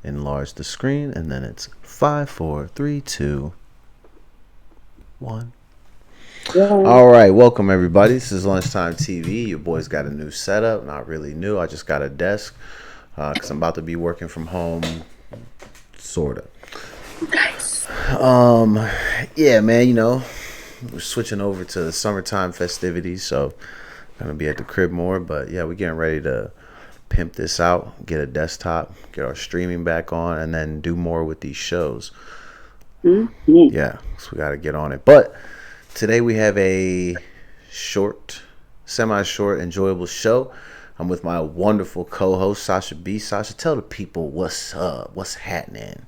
enlarge the screen, and then it's 5, 4, 3, 2, 1. All right, welcome everybody. This is Lunchtime TV. Your boy's got a new setup. Not really new. I just got a desk because I'm about to be working from home, sorta. Nice. Yeah, man. We're switching over to the summertime festivities, so I'm gonna be at the crib more. But yeah, we're getting ready to pimp this out, get a desktop, get our streaming back on, and then do more with these shows. Mm-hmm. Yeah, so we got to get on it. But today we have a semi-short, enjoyable show. I'm with my wonderful co-host Sasha B. Sasha, tell the people what's up, what's happening.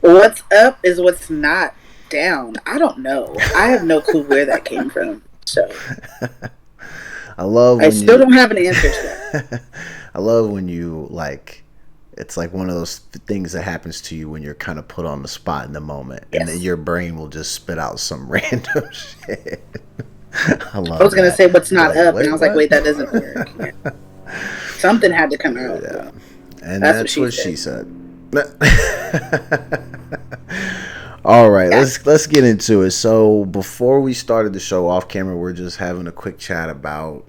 What's up is what's not down. I don't know. I have no clue where that came from. So I still don't have an answer to that. I love when you it's like one of those things that happens to you when you're kind of put on the spot in the moment, Yes. and then your brain will just spit out some random shit. I was going to say what's not up, and I was like, wait, that doesn't work. Yeah. Something had to come out. Yeah. And that's what she said. All right, yeah. Let's get into it. So before we started the show off camera, we're just having a quick chat about,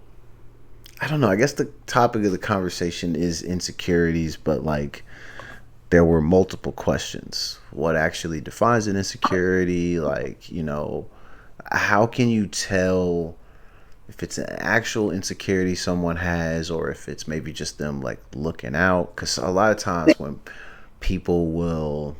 I don't know, I guess the topic of the conversation is insecurities, but there were multiple questions. What actually defines an insecurity? How can you tell if it's an actual insecurity someone has, or if it's maybe just them looking out? Because a lot of times when people will,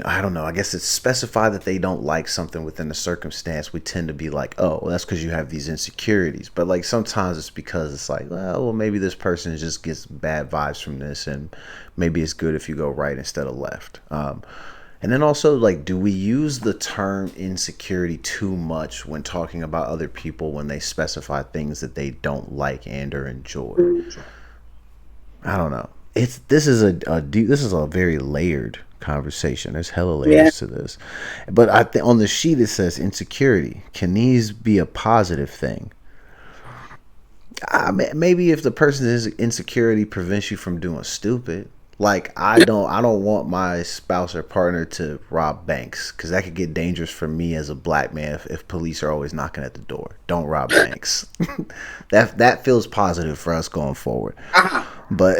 I don't know, I guess it's specified that they don't like something within a circumstance, we tend to be like, oh, well, that's because you have these insecurities. But sometimes it's because it's well, maybe this person just gets bad vibes from this, and maybe it's good if you go right instead of left. And then also, do we use the term insecurity too much when talking about other people when they specify things that they don't like and or enjoy? I don't know. This is a very layered conversation. There's hella layers to this. But I think on the sheet it says insecurity. Can these be a positive thing? Maybe if the person's insecurity prevents you from doing stupid. I don't want my spouse or partner to rob banks, because that could get dangerous for me as a black man if police are always knocking at the door. Don't rob banks. That feels positive for us going forward. But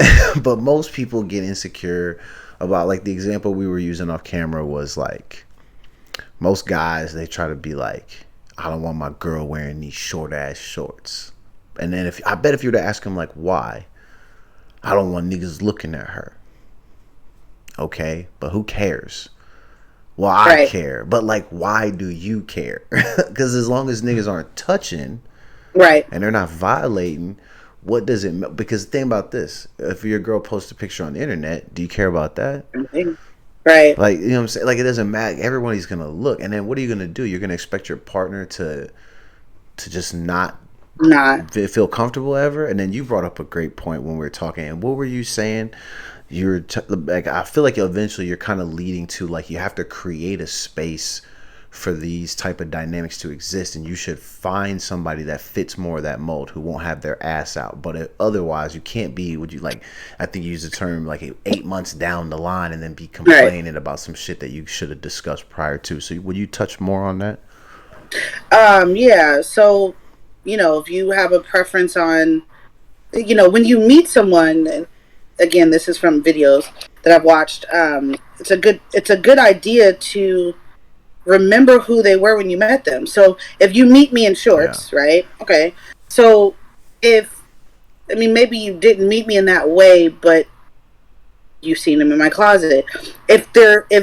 most people get insecure about, the example we were using off camera was most guys, they try to be I don't want my girl wearing these short ass shorts. And then if you were to ask them why, I don't want niggas looking at her. Okay, but who cares? Well, I care, but why do you care? Because as long as niggas aren't touching, right, and they're not violating, what does it? Because think about this: if your girl posts a picture on the internet, do you care about that? Right. You know what I'm saying? It doesn't matter. Everybody's gonna look, and then what are you gonna do? You're gonna expect your partner to just not feel comfortable ever. And then you brought up a great point when we were talking. And what were you saying? I feel like eventually you're kind of leading to you have to create a space for these type of dynamics to exist, and you should find somebody that fits more of that mold, who won't have their ass out. But otherwise you can't be, I think you use the term 8 months down the line and then be complaining about some shit that you should have discussed prior to. So would you touch more on that? Yeah, so if you have a preference on, when you meet someone, again, this is from videos that I've watched, it's a good idea to remember who they were when you met them. So if you meet me in shorts, right? Okay. So maybe you didn't meet me in that way, but you've seen them in my closet. If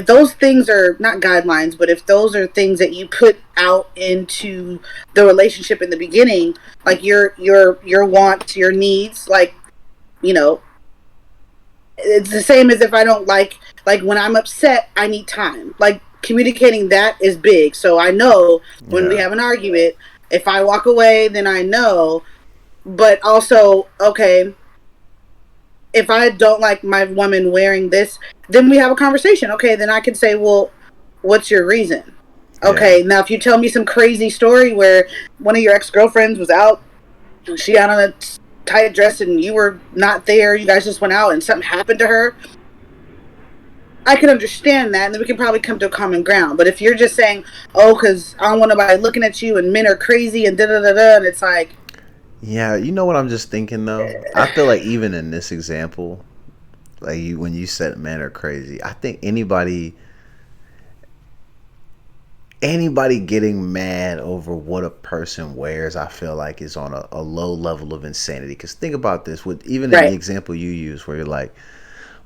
those things are not guidelines, but if those are things that you put out into the relationship in the beginning, your wants, your needs, it's the same as if I don't when I'm upset, I need time. Communicating that is big. So I know when we have an argument, if I walk away, then I know. But also, okay, if I don't like my woman wearing this, then we have a conversation. Okay, then I can say, well, what's your reason? Okay, now if you tell me some crazy story where one of your ex-girlfriends was out, she out on a tight dressed and you were not there, you guys just went out and something happened to her, I can understand that, and then we can probably come to a common ground. But if you're just saying, "Oh, because I don't want nobody looking at you, and men are crazy," and da da da da, and it's like, Yeah, you know what I'm just thinking though? I feel like even in this example, like when you said men are crazy, I think anybody getting mad over what a person wears, I feel like is on a low level of insanity. Because think about this, with even in the right, example you use, where you're like,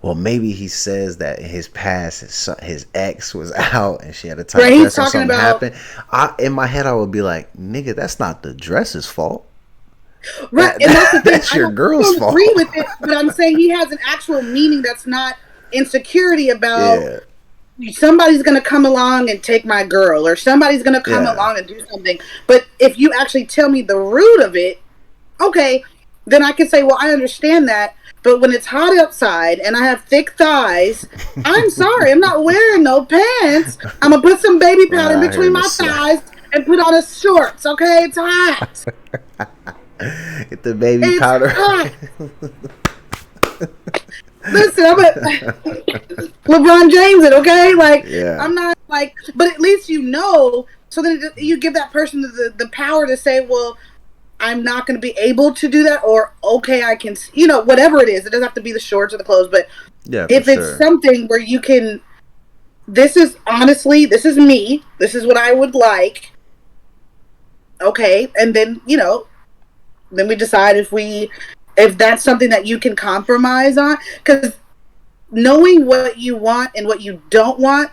well, maybe he says that in his past, his ex was out and she had a tight right. He's dress and talking something about happened. In my head, I would be like, nigga, that's not the dress's fault. right, and that's the thing. That's I your girl's don't agree fault. with it, but I'm saying he has an actual meaning that's not insecurity about Yeah, somebody's going to come along and take my girl, or somebody's going to come yeah, along and do something. But if you actually tell me the root of it, okay, then I can say, well, I understand that. But when it's hot outside and I have thick thighs, I'm sorry, I'm not wearing no pants. I'm gonna put some baby running powder in out here between in the my sun. thighs and put on a shorts. Okay, it's hot. Get the baby It's powder. hot. Listen, I'm a LeBron James it, okay? Like, Yeah, I'm not like, but at least you know, so then you give that person the power to say, well, I'm not going to be able to do that, or okay, I can, whatever it is. It doesn't have to be the shorts or the clothes, but yeah, for if it's sure. something where you can, this is honestly, this is me, this is what I would like, okay, and then, then we decide if that's something that you can compromise on, because knowing what you want and what you don't want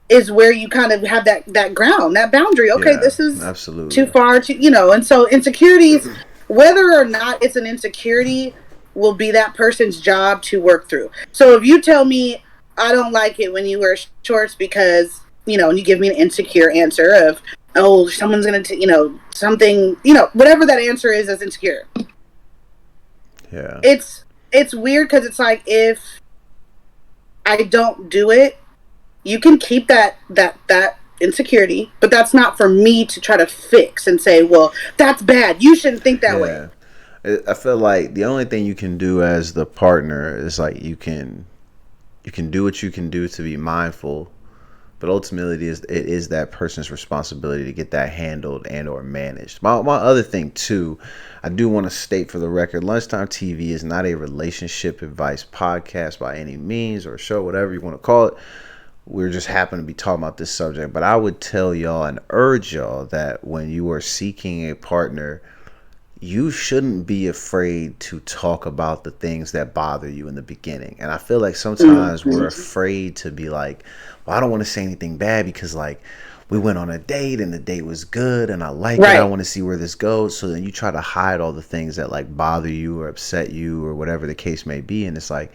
is where you kind of have that ground, that boundary. Okay, Yeah, this is too absolutely. far to, and so insecurities, whether or not it's an insecurity, will be that person's job to work through. So if you tell me I don't like it when you wear shorts because, and you give me an insecure answer of, oh, someone's gonna something, whatever that answer is as insecure, Yeah, it's weird, because it's like, if I don't do it, you can keep that insecurity, but that's not for me to try to fix and say, well, that's bad, you shouldn't think that way. yeah. I feel like the only thing you can do as the partner is like you can do what you can do to be mindful, but ultimately it is that person's responsibility to get that handled and or managed. My other thing too, I do want to state for the record, Lunchtime TV is not a relationship advice podcast by any means, or show, whatever you want to call it. We're just happen to be talking about this subject, but I would tell y'all and urge y'all that when you are seeking a partner, you shouldn't be afraid to talk about the things that bother you in the beginning. And I feel like sometimes we're Mm-hmm. afraid to be like, well, I don't want to say anything bad because like we went on a date and the date was good and I like it. I Right, want to see where this goes. So then you try to hide all the things that like bother you or upset you or whatever the case may be. And it's like,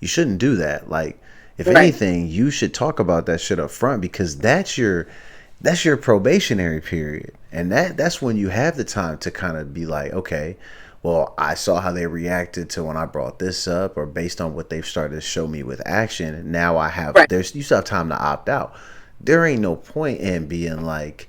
you shouldn't do that. Like, if right, anything, you should talk about that shit up front, because that's your probationary period, and that's when you have the time to kind of be like, okay, well, I saw how they reacted to when I brought this up, or based on what they've started to show me with action, now I have, right, there's, you still have time to opt out. There ain't no point in being like,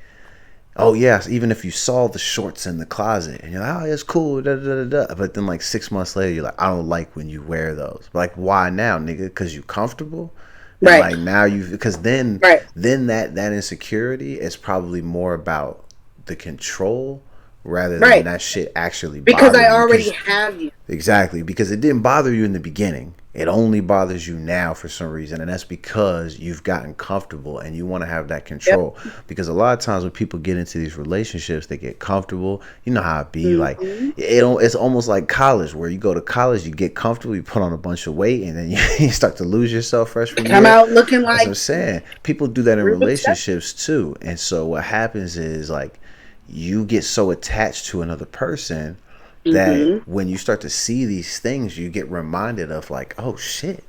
oh yes, even if you saw the shorts in the closet and you're like, oh, it's cool, da, da, da, da. But then like 6 months later you're like, I don't like when you wear those. Like, why now, nigga? Because you comfortable. And right, like now you, because then right, then that insecurity is probably more about the control rather than right, that shit actually because I bothering you. already Because have you. exactly, because it didn't bother you in the beginning. It only bothers you now for some reason, and that's because you've gotten comfortable and you want to have that Yep. control. Because a lot of times when people get into these relationships, they get comfortable. You know how it be. Like, Mm-hmm. it's almost like college, where you go to college, you get comfortable, you put on a bunch of weight, and then you start to lose yourself freshman Come year. out looking That's what like I'm saying. People do that in Reuben Step. relationships too, and so what happens is like you get so attached to another person that Mm-hmm. when you start to see these things, you get reminded of like, oh shit,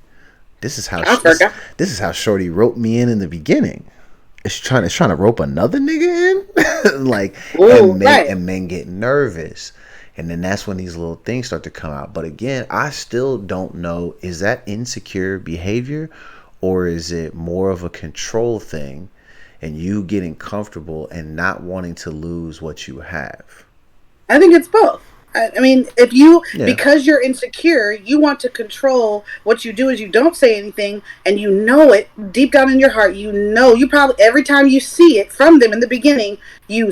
this is how I forgot. this is how Shorty roped me in the beginning. It's trying to rope another nigga in, like, Oh, right. and men get nervous, and then that's when these little things start to come out. But again, I still don't know, is that insecure behavior, or is it more of a control thing, and you getting comfortable and not wanting to lose what you have? I think it's both. I mean, if you, Yeah. because you're insecure, you want to control what you do is you don't say anything, and you know it deep down in your heart. You know, you probably, every time you see it from them in the beginning, you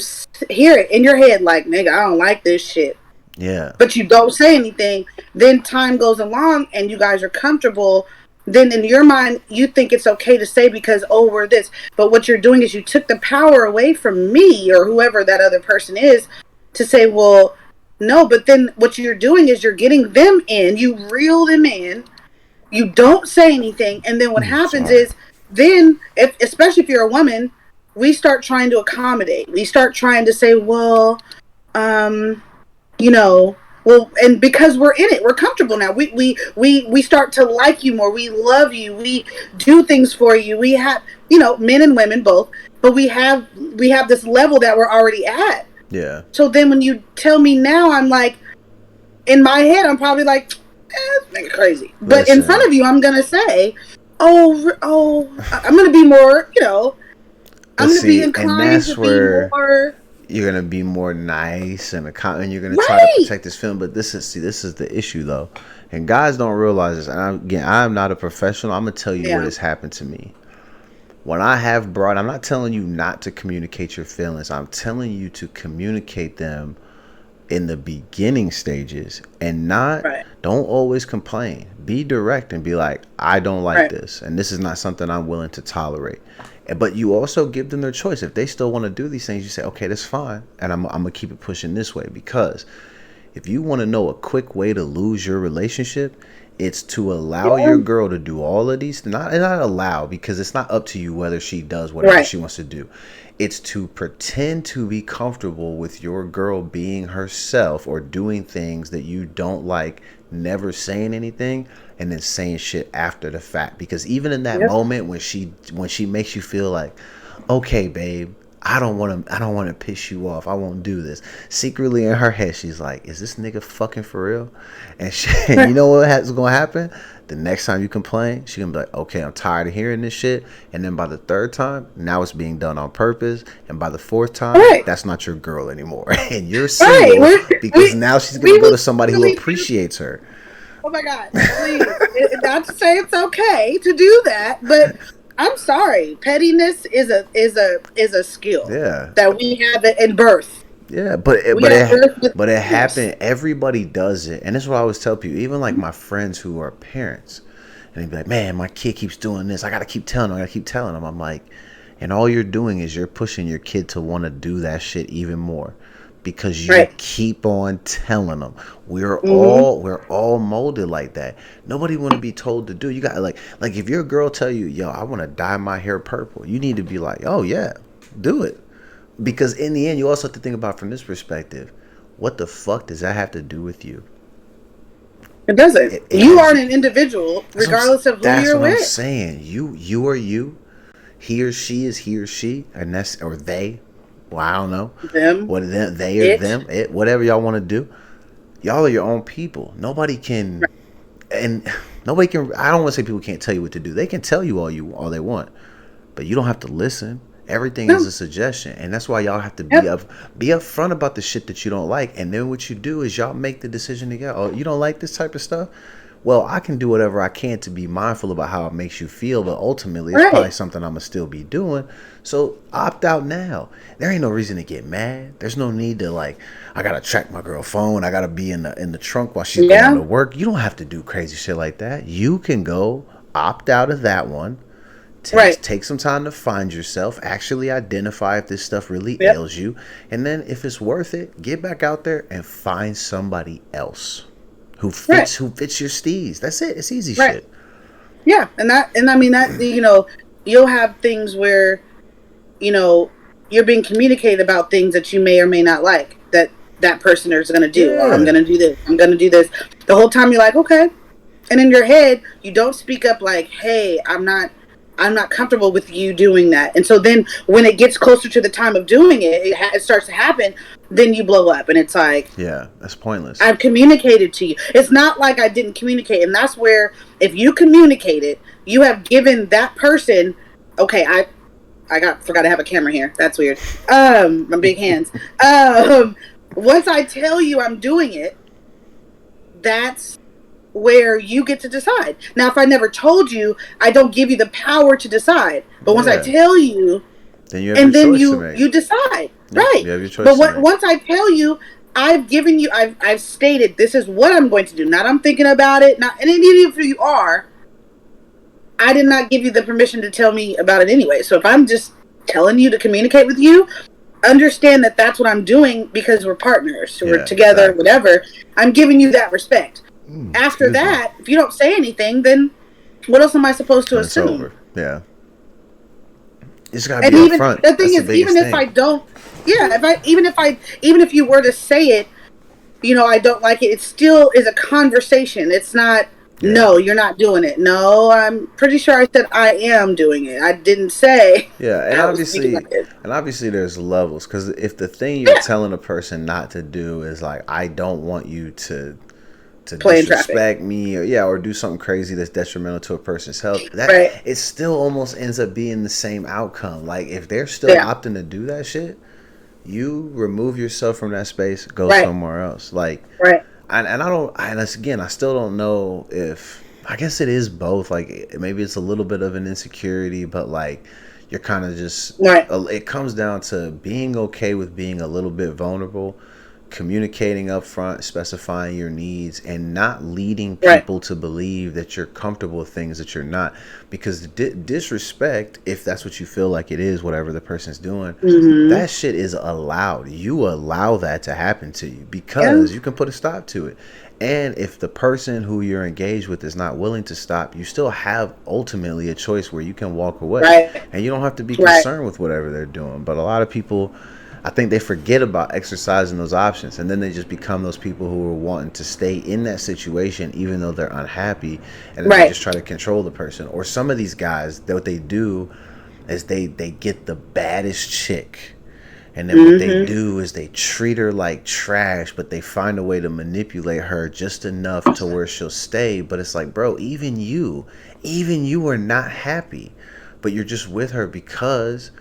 hear it in your head like, nigga, I don't like this shit. Yeah. But you don't say anything. Then time goes along and you guys are comfortable. Then in your mind, you think it's okay to say because, oh, we're this. But what you're doing is you took the power away from me or whoever that other person is to say, well, no. But then what you're doing is you're getting them in. You reel them in. You don't say anything. And then what happens Sorry. is then, especially if you're a woman, we start trying to accommodate. We start trying to say, well, um, you know, well, and because we're in it, we're comfortable now. We start to like you more. We love you. We do things for you. We have, men and women both, but we have this level that we're already at. Yeah. So then when you tell me now, I'm like, in my head, I'm probably like, this nigga crazy. But in front Listen. of you, I'm gonna say, I'm gonna be more, But I'm gonna be see, and inclined to that's be where more you're gonna be more nice and and you're gonna try to right. protect this film. But this is the issue though, and guys don't realize this. And I'm not a professional. I'm gonna tell you what Yeah. has happened to me. When I have brought, I'm not telling you not to communicate your feelings. I'm telling you to communicate them in the beginning stages and not, Right. don't always complain. Be direct and be like, I don't like Right. this, and this is not something I'm willing to tolerate. But you also give them their choice. If they still want to do these things, you say, okay, that's fine, and I'm gonna keep it pushing this way. Because if you want to know a quick way to lose your relationship, it's to allow Yeah. your girl to do all of these, not allow, because it's not up to you whether she does whatever Right. she wants to do. It's to pretend to be comfortable with your girl being herself or doing things that you don't like, never saying anything, and then saying shit after the fact. Because even in that Yep. moment when she makes you feel like, okay, babe, I don't want to piss you off. I won't do this. Secretly in her head, she's like, is this nigga fucking for real? And and you know what's going to happen? The next time you complain, she's going to be like, okay, I'm tired of hearing this shit. And then by the third time, now it's being done on purpose. And by the fourth time, Right. that's not your girl anymore. And you're Right. single because now she's going We to go will to somebody who really. appreciates her. Oh my God! Please, not to say it's okay to do that, but I'm sorry. Pettiness is a skill Yeah. that we have in birth. Yeah, but We are birthed with it pettiness. happened. Everybody does it, and this is what I always tell people. Even like my friends who are parents, and they'd be like, "Man, my kid keeps doing this. I gotta keep telling him. I gotta keep telling him." I'm like, and all you're doing is you're pushing your kid to want to do that shit even more, because you Right. keep on telling them. Mm-hmm. We're all molded like that. Nobody want to be told to do. You got like if your girl tell you, "Yo, I want to dye my hair purple," you need to be like, "Oh yeah, do it." Because in the end, you also have to think about from this perspective, what the fuck does that have to do with you? It doesn't. It You are has. an individual, regardless of who That's you're what I'm with. saying. You are you. He or she is he or she, and that's or they. Well, I don't know. Them, What they or it. them, it, whatever y'all want to do. Y'all are your own people. Nobody can, Right. and nobody can. I don't want to say people can't tell you what to do. They can tell you all they want, but you don't have to listen. Everything is No. a suggestion, and that's why y'all have to Yep. be upfront about the shit that you don't like. And then what you do is y'all make the decision together. Oh, you don't like this type of stuff? Well, I can do whatever I can to be mindful about how it makes you feel, but ultimately, it's probably Right. something I'm gonna still be doing. So opt out now. There ain't no reason to get mad. There's no need to like, I gotta track my girl phone. I gotta be in the trunk while she's going Yeah. to work. You don't have to do crazy shit like that. You can go opt out of that one. Right. Take some time to find yourself, actually identify if this stuff really Yep. ails you, and then if it's worth it, get back out there and find somebody else Right. who fits your steez. That's it. It's easy Right. shit. Yeah. And I mean that you'll have things where you're being communicated about things that you may or may not like that person is going to do. Or I'm Yeah. going to do this. I'm going to do this. The whole time you're like, okay. And in your head, you don't speak up like, hey, I'm not comfortable with you doing that. And so then when it gets closer to the time of doing it, it starts to happen, then you blow up. And it's like, Yeah, that's pointless. I've communicated to you. It's not like I didn't communicate. And that's where, if you communicated, you have given that person, okay, I forgot to have a camera here. That's weird. My big hands. Once I tell you I'm doing it, that's where you get to decide. Now, if I never told you, I don't give you the power to decide. But once I Yeah. tell you, Then you have your and then choice to you make. you decide, Yep. right? You have your choice But to make. once I tell you, I've given you, I've stated this is what I'm going to do. Not I'm thinking about it. Not, and even if you are, I did not give you the permission to tell me about it anyway. So if I'm just telling you to communicate with you, understand that that's what I'm doing because we're partners, we're Yeah, together, exactly. whatever. I'm giving you that respect. After Excuse me. that, if you don't say anything, then what else am I supposed to Then it's assume? over. Yeah. You just gotta be And even upfront. the thing That's the is, biggest even if thing. I don't, yeah, even if you were to say it, I don't like it, it still is a conversation. It's not, Yeah. no, you're not doing it. No, I'm pretty sure I said I am doing it. I didn't say Yeah, I was speaking like it. and obviously there's levels because if the thing you're Yeah, telling a person not to do is like I don't want you to playing traffic. disrespect me or yeah or do something crazy that's detrimental to a person's health, that Right. it still almost ends up being the same outcome. Like if they're still Yeah. opting to do that shit, you remove yourself from that space, go Right. somewhere else. Like Right. and I don't and that's, again, I still don't know if I guess it is both. Like maybe it's a little bit of an insecurity, but like you're kind of just Right. it comes down to being okay with being a little bit vulnerable, communicating up front, specifying your needs, and not leading Right. people to believe that you're comfortable with things that you're not. Because disrespect, if that's what you feel like it is, whatever the person's doing, Mm-hmm. that shit is allowed. You allow that to happen to you Yeah. because you can put a stop to it. And if the person who you're engaged with is not willing to stop, you still have ultimately a choice where you can walk away. Right. And you don't have to be Right. concerned with whatever they're doing. But a lot of people, I think they forget about exercising those options, and then they just become those people who are wanting to stay in that situation even though they're unhappy, and then they Right. just try to control the person. Or some of these guys, what they do is they get the baddest chick, and then what they Mm-hmm. do is they treat her like trash, but they find a way to manipulate her just enough to where she'll stay. But it's like, bro, even you are not happy, but you're just with her because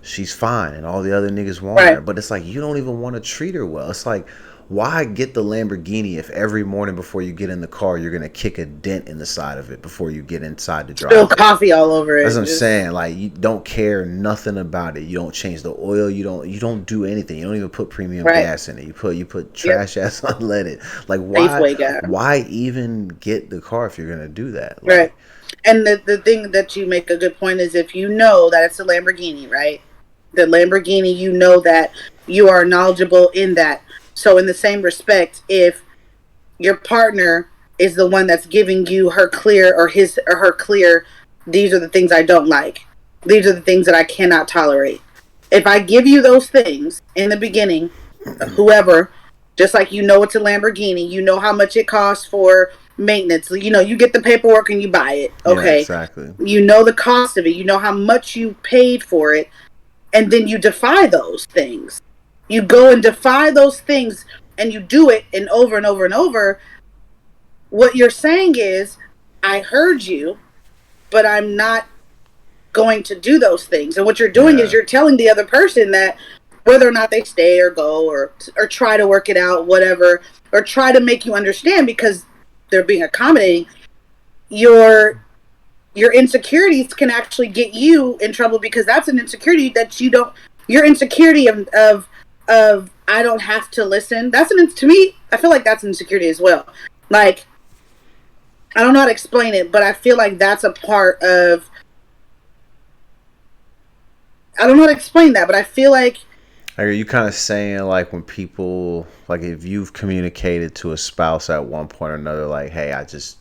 she's fine and all the other niggas want her. Right. But it's like you don't even want to treat her well. It's like, why get the Lamborghini if every morning before you get in the car you're gonna kick a dent in the side of it before you get inside to Spill drive it? coffee all over That's it. what I'm Just saying. Like you don't care nothing about it. You don't change the oil. You don't do anything. You don't even put premium right. gas in it. You put Yep. trash ass unleaded. Like Safeway guy. why even get the car if you're gonna do that? Right. Like And the thing that you make a good point is if you know that it's a Lamborghini, right? The Lamborghini, you know that you are knowledgeable in that. So in the same respect, if your partner is the one that's giving you her clear or his or her clear, these are the things I don't like. These are the things that I cannot tolerate. If I give you those things in the beginning, whoever, just like it's a Lamborghini, you know how much it costs for maintenance. You get the paperwork and you buy it. yeah, Okay. exactly. You know the cost of it. You know how much you paid for it. And then you defy those things. You go and defy those things and you do it and over and over and over. What you're saying is, I heard you, but I'm not going to do those things. And what you're doing is Yeah, you're telling the other person that whether or not they stay or go or try to work it out, whatever, or try to make you understand because they're being accommodating, your insecurities can actually get you in trouble because that's an insecurity that you don't your insecurity of I don't have to listen. That's to me, I feel like that's an insecurity as well. Like, I don't know how to explain it, but I feel like that's a part of, I don't know how to explain that, but I feel like, are you kind of saying like when people like if you've communicated to a spouse at one point or another like, hey, I just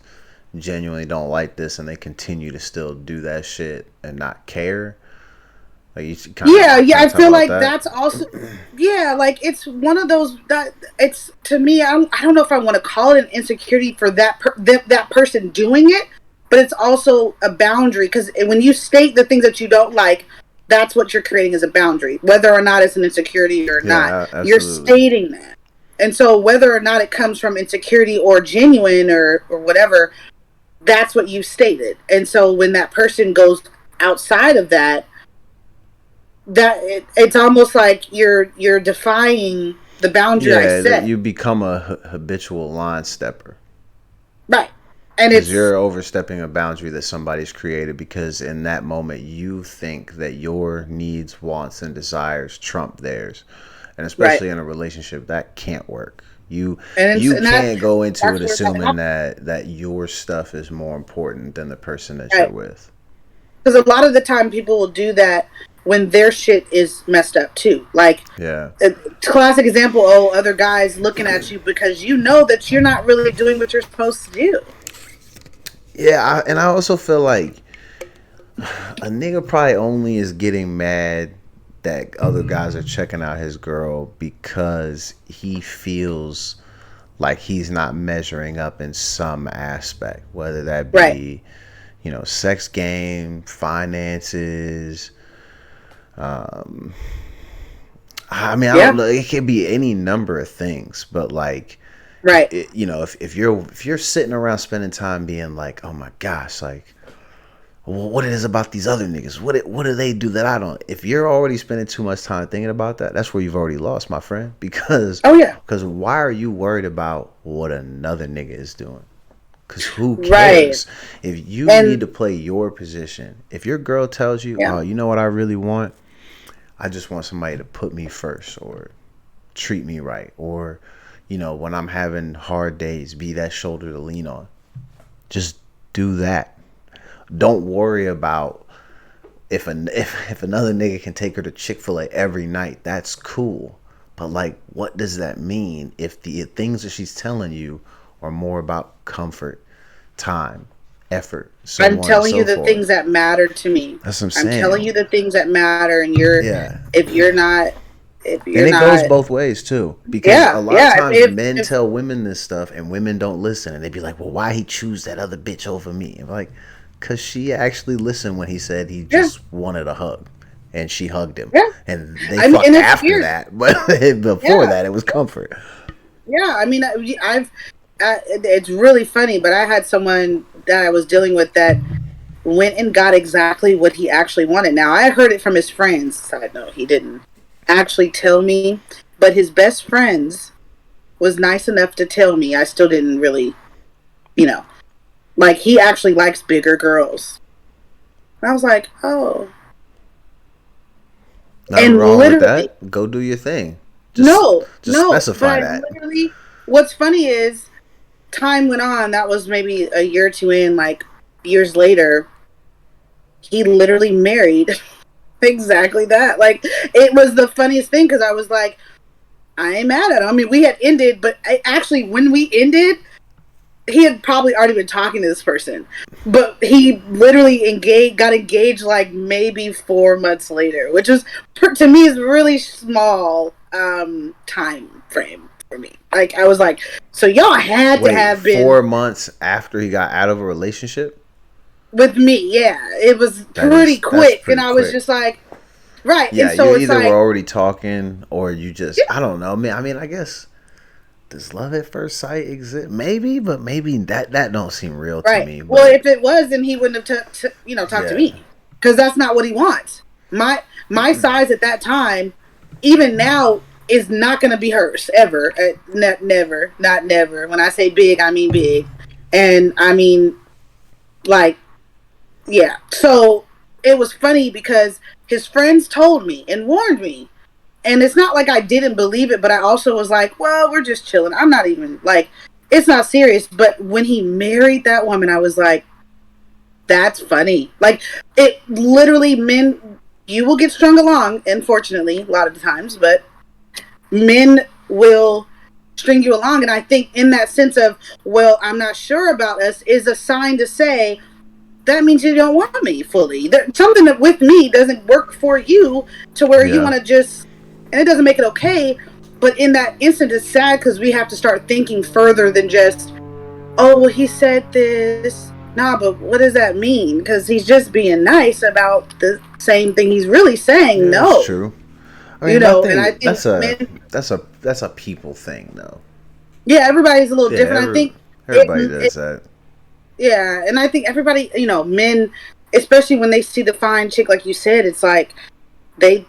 genuinely don't like this, and they continue to still do that shit and not care? Like you yeah, kind I of talk feel about like that. that's also, yeah, like it's one of those that it's to me. I don't know if I want to call it an insecurity for that person doing it, but it's also a boundary because when you state the things that you don't like, that's what you're creating as a boundary, whether or not it's an insecurity or not. You're Absolutely. stating that, and so whether or not it comes from insecurity or genuine or whatever, that's what you stated. And so when that person goes outside of that, it's almost like you're defying. the boundary I Yeah, that set. you become a habitual line stepper. Right. And Because it's you're overstepping a boundary that somebody's created, because in that moment you think that your needs, wants, and desires trump theirs. And right. especially in a relationship, that can't work. You And you and that can't go into it that's where that assuming happens. that your stuff is more important than the person that you're Right. with. Because a lot of the time people will do that when their shit is messed up too. Like Yeah. a classic example, oh, other guys looking at you because you know that you're not really doing what you're supposed to do. Yeah, and I also feel like a nigga probably only is getting mad that other guys are checking out his girl because he feels like he's not measuring up in some aspect, whether that Right. be, sex game, finances. I mean, I don't Yeah. know. It could be any number of things, but like, Right. if you're sitting around spending time being like, oh my gosh, like, well, what it is about these other niggas? What do they do that I don't? If you're already spending too much time thinking about that, that's where you've already lost, my friend. Because Oh yeah. why are you worried about what another nigga is doing? Because who Right. cares? If you need And to play your position, if your girl tells you, yeah. oh, you know what I really want? I just want somebody to put me first, or treat me right, or when I'm having hard days, be that shoulder to lean on. Just do that. Don't worry about if another nigga can take her to Chick-fil-A every night. That's cool. But like, what does that mean if the things that she's telling you are more about comfort, time, effort, so I'm on and telling you so the forth? things that matter to me. That's what I'm I'm telling you saying. the things that matter, and Yeah. if you're not, if And you're it goes not, both ways too, because a yeah, lot of yeah. times men If tell women this stuff and women don't listen, and they be like, well, why he choose that other bitch over me? And I'm like, because she actually listened when he said he yeah, just wanted a hug, and she hugged him, yeah. and they I mean, and fucked it's after weird. that, but before Yeah, that it was comfort. yeah. I mean, I've, it's really funny, but I had someone that I was dealing with that went and got exactly what he actually wanted. Now, I heard it from his friends. Side note, he didn't actually tell me, but his best friends was nice enough to tell me. I still didn't really, you know, like he actually likes bigger girls. And I was like, oh. Nothing And wrong with literally, that. Go do your thing. Just no, just no. But specify I that. literally, what's funny is time went on. That was maybe a year or two in, like years later, he literally married exactly that. Like, it was the funniest thing because I was like, I ain't mad at him. I mean, we had ended, but actually, when we ended, he had probably already been talking to this person, but he literally got engaged like maybe 4 months later, which was to me is really small time frame for me. Like I was like, so y'all had to Wait, have been 4 months after he got out of a relationship? with me. Yeah, it was pretty That's quick, and pretty I was quick. just like, right. And Yeah, you so it's either were like, already talking or you just, yeah, I don't know. I mean, I guess, does love at first sight exist? Maybe, but maybe that don't seem real to right. me. Well, But if it was, then he wouldn't have talked to yeah, me because that's not what he wants. My size at that time, even now, is not going to be hers ever. Never, not never. When I say big, I mean big, and I mean like yeah. So it was funny because his friends told me and warned me, and it's not like I didn't believe it, but I also was like, well, we're just chilling. I'm not even like it's not serious. But when he married that woman, I was like, that's funny. Like it literally men you will get strung along, unfortunately, a lot of the times, but men will string you along. And I think in that sense of, well, I'm not sure about us is a sign to say that means you don't want me fully. Something that with me doesn't work for you to where you yeah, want to just, and it doesn't make it okay. But in that instant, it's sad because we have to start thinking further than just, oh, well, he said this. Nah, but what does that mean? Because he's just being nice about the same thing he's really saying. yeah, that's No, true. I mean, I and I think think men, that's a people thing, though. yeah, everybody's a little Yeah, different. I think everybody does that. yeah, and I think everybody, men, especially when they see the fine chick, like you said, it's like they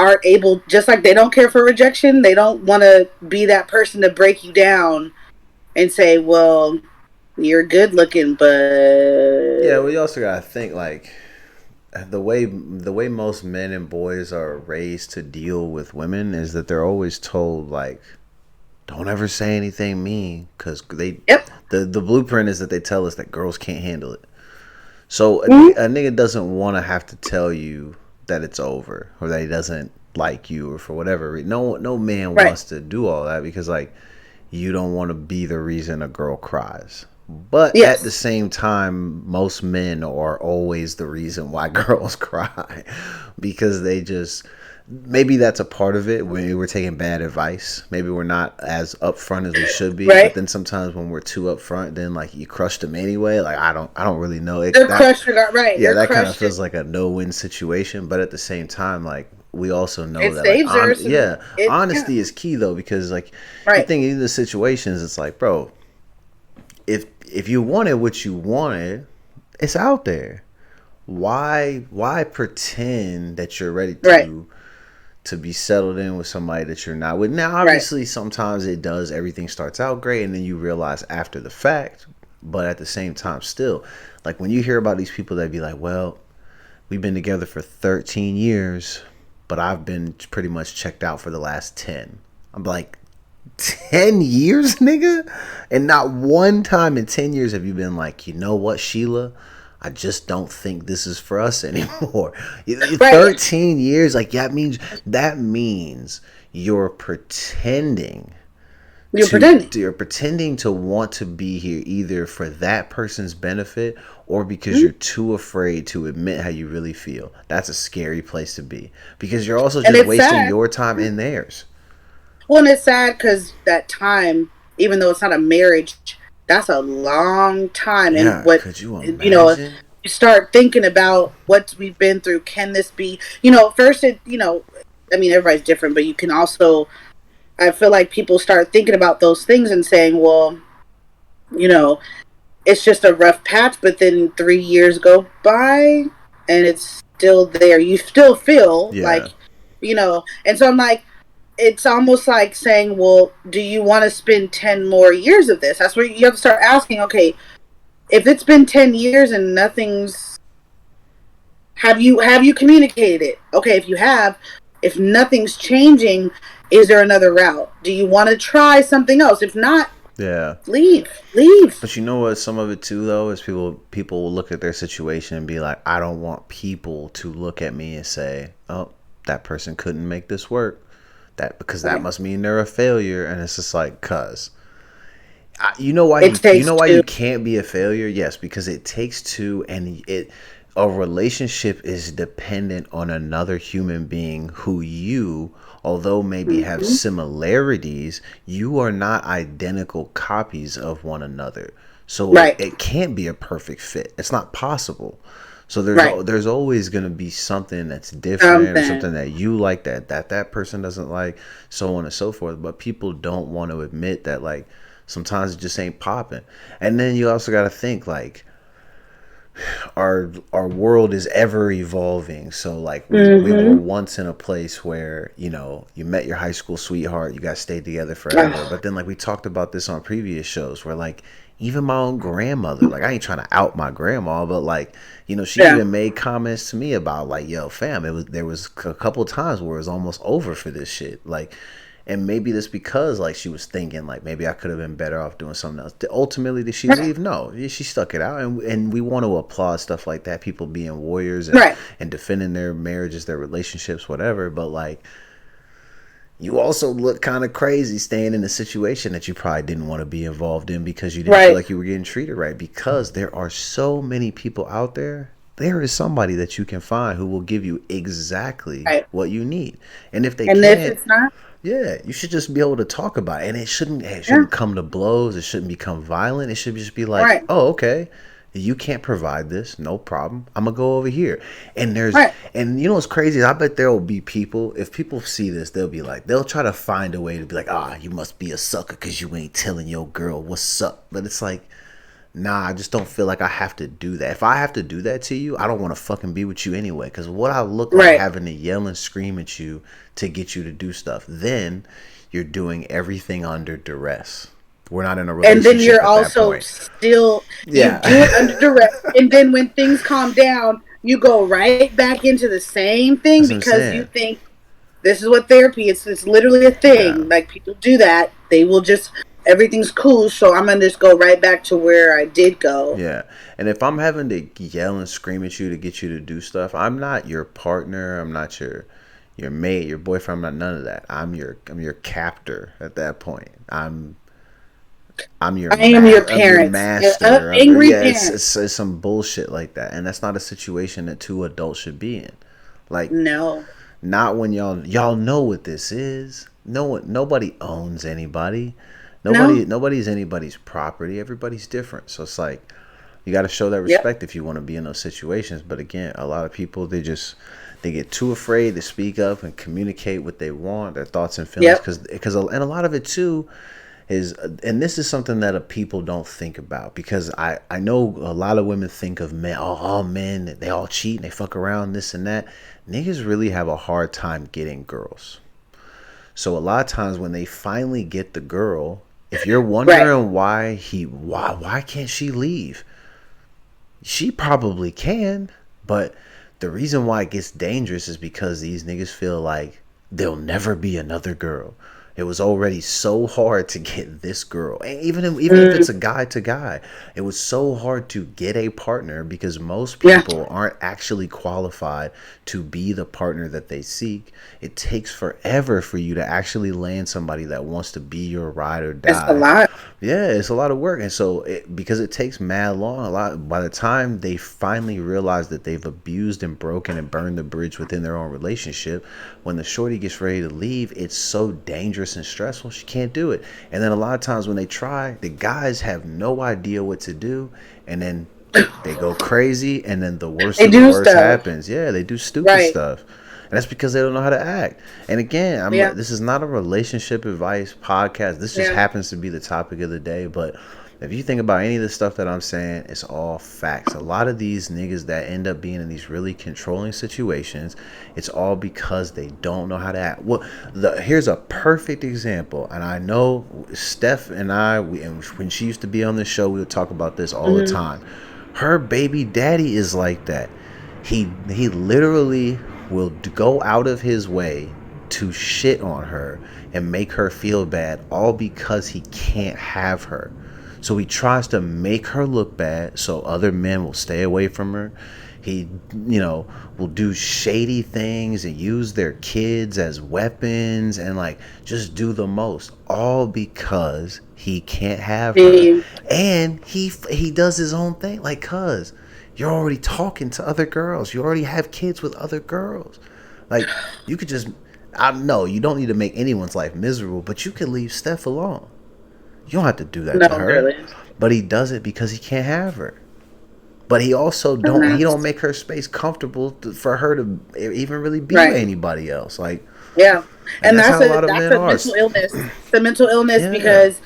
aren't able, just like they don't care for rejection, they don't want to be that person to break you down and say, well, you're good looking, Yeah, but well, you also gotta think like the way most men and boys are raised to deal with women is that they're always told like don't ever say anything mean because yep. the blueprint is that they tell us that girls can't handle it. So Mm-hmm. a nigga doesn't want to have to tell you that it's over or that he doesn't like you or for whatever reason. No man Right. wants to do all that because like you don't want to be the reason a girl cries. But at the Yes. same time, most men are always the reason why girls cry because they just maybe that's a part of it when we're taking bad advice. Maybe we're not as upfront as we should be, but Right. then sometimes when we're too upfront, then like you crush them anyway. Like I don't really know it. They're That crushed. Right. yeah, They're that kind of crushed. feels like a no-win situation. But at the same time, like we also know It that like saves her some. yeah, It yeah. honesty is key though because like you Right. think in the situations, it's like bro, if you wanted what you wanted, it's out there. Why pretend that you're ready Right. to be settled in with somebody that you're not with? Now, Right. obviously, sometimes it does. Everything starts out great, and then you realize after the fact. But at the same time, still, like when you hear about these people that be like, "Well, we've been together for 13 years, but I've been pretty much checked out for the last 10." I'm like, 10 years, nigga? And not one time in 10 years have you been like, you know what, Sheila? I just don't think this is for us anymore. Right. 13 years, like that means you're pretending You're pretending. you're pretending to want to be here either for that person's benefit or because Mhm. you're too afraid to admit how you really feel. That's a scary place to be because you're also And just it's wasting sad. your time and theirs. Well, and it's sad because that time, even though it's not a marriage, that's a long time. And Yeah, what, could you you know, imagine? you start thinking about what we've been through. Can this be, first I mean, everybody's different, but you can also, I feel like people start thinking about those things and saying, well, you know, it's just a rough patch, but then 3 years go by and it's still there. You still feel like, Yeah. and so I'm like, it's almost like saying, well, do you want to spend 10 more years of this? That's where you have to start asking, okay, if it's been 10 years and nothing's, have you communicated it? Okay, if you have, if nothing's changing, is there another route? Do you want to try something else? If not, Yeah. leave. But you know what? Some of it too, though, is people will look at their situation and be like, I don't want people to look at me and say, oh, that person couldn't make this work. That because that Right. must mean they're a failure. And it's just like, cuz you know why It you takes know why two. you can't be a failure? Yes, because it takes two, and it a relationship is dependent on another human being who you, although maybe have Mm-hmm. similarities, you are not identical copies of one another. So Right. it can't be a perfect fit. It's not possible. So Right. there's always going to be something that's different or Something. something that you like that person doesn't like, so on and so forth. But people don't want to admit that like sometimes it just ain't popping. And then you also got to think like our world is ever evolving. So like we were Mm-hmm. once in a place where you met your high school sweetheart, you guys stayed together forever. Oh, But then like we talked about this on previous shows where like even my own grandmother, like I ain't trying to out my grandma, but like she yeah. even made comments to me about like, yo fam, there was a couple of times where it was almost over for this shit, like. And maybe that's because like she was thinking like maybe I could have been better off doing something else. Ultimately, did she Right. leave? No, she stuck it out, and we want to applaud stuff like that. People being warriors Right. and defending their marriages, their relationships, whatever. But like you also look kind of crazy staying in a situation that you probably didn't want to be involved in because you didn't feel Right. like you were getting treated right. Because there are so many people out there. There is somebody that you can find who will give you exactly Right. what you need. And if they And if can't, it's not, yeah, you should just be able to talk about it, and it yeah. shouldn't come to blows. It shouldn't become violent. It should just be like, Right. oh, okay, you can't provide this, no problem. I'm gonna go over here, and Right. and you know what's crazy? I bet there will be people. If people see this, they'll be like, they'll try to find a way to be like, ah, you must be a sucker because you ain't telling your girl what's up. But it's like, Nah, I just don't feel like I have to do that. If I have to do that to you, I don't want to fucking be with you anyway. Because what I look like Right. having to yell and scream at you to get you to do stuff, then you're doing everything under duress. We're not in a And then relationship you're at that also point. still, you Yeah. do it under duress. And then when things calm down, you go right back into the same thing That's what I'm because you saying. think this is what therapy is. It's literally a Yeah. thing. Like, people do that. They will just, everything's cool. So I'm going to just go right back to where I did go. Yeah. And if I'm having to yell and scream at you to get you to do stuff, I'm not your partner. I'm not your mate, your boyfriend. I'm not none of that. I'm your captor at that point. I am your I'm your parents. master. Angry Yeah, parents. it's some bullshit like that, and that's not a situation that two adults should be in. Like, No. not when y'all know what this is. No one, nobody owns anybody. No. Nobody's anybody's property. Everybody's different. So it's like you got to show that Yep. respect if you want to be in those situations. But again, a lot of people they get too afraid to speak up and communicate what they want, their thoughts and feelings, Yep. because and a lot of it too is, and this is something that people don't think about, because I know a lot of women think of men, all men, they all cheat and they fuck around, this and that. Niggas really have a hard time getting girls. So a lot of times when they finally get the girl, if you're Right. wondering why can't she leave, she probably can, but the reason why it gets dangerous is because these niggas feel like there'll never be another girl. It was already so hard to get this girl, and even if Mm, it's a guy to guy, it was so hard to get a partner because most yeah. people aren't actually qualified to be the partner that they seek. It takes forever for you to actually land somebody that wants to be your ride or It's a die. lot. Yeah, it's a lot of work, and so because it takes mad long, a lot. By the time they finally realize that they've abused and broken and burned the bridge within their own relationship, when the shorty gets ready to leave, it's so dangerous and stressful. She can't do it, and then a lot of times when they try, the guys have no idea what to do, and then they go crazy, and then the worst They of the do worst stuff. happens. Yeah, they do stupid Right. stuff. And that's because they don't know how to act. And again, Yeah. this is not a relationship advice podcast. This just Yeah. happens to be the topic of the day. But if you think about any of the stuff that I'm saying, it's all facts. A lot of these niggas that end up being in these really controlling situations, it's all because they don't know how to act. Well, here's a perfect example. And I know Steph and and when she used to be on the show, we would talk about this all the Hmm. time. Her baby daddy is like that. He literally will go out of his way to shit on her and make her feel bad, all because he can't have her. So he tries to make her look bad so other men will stay away from her. He, will do shady things and use their kids as weapons and like just do the most, all because he can't have her. The, And he does his own thing, like, cuz you're already talking to other girls. You already have kids with other girls. Like, you could just, I know you don't need to make anyone's life miserable, but you could leave Steph alone. You don't have to do that no, to her. really. But he does it because he can't have her. But he also And don't that's make her space comfortable for her to even really be with right. anybody else. Like, Yeah. and And that's how a lot of that's men a are. mental illness. It's a mental illness Yeah. because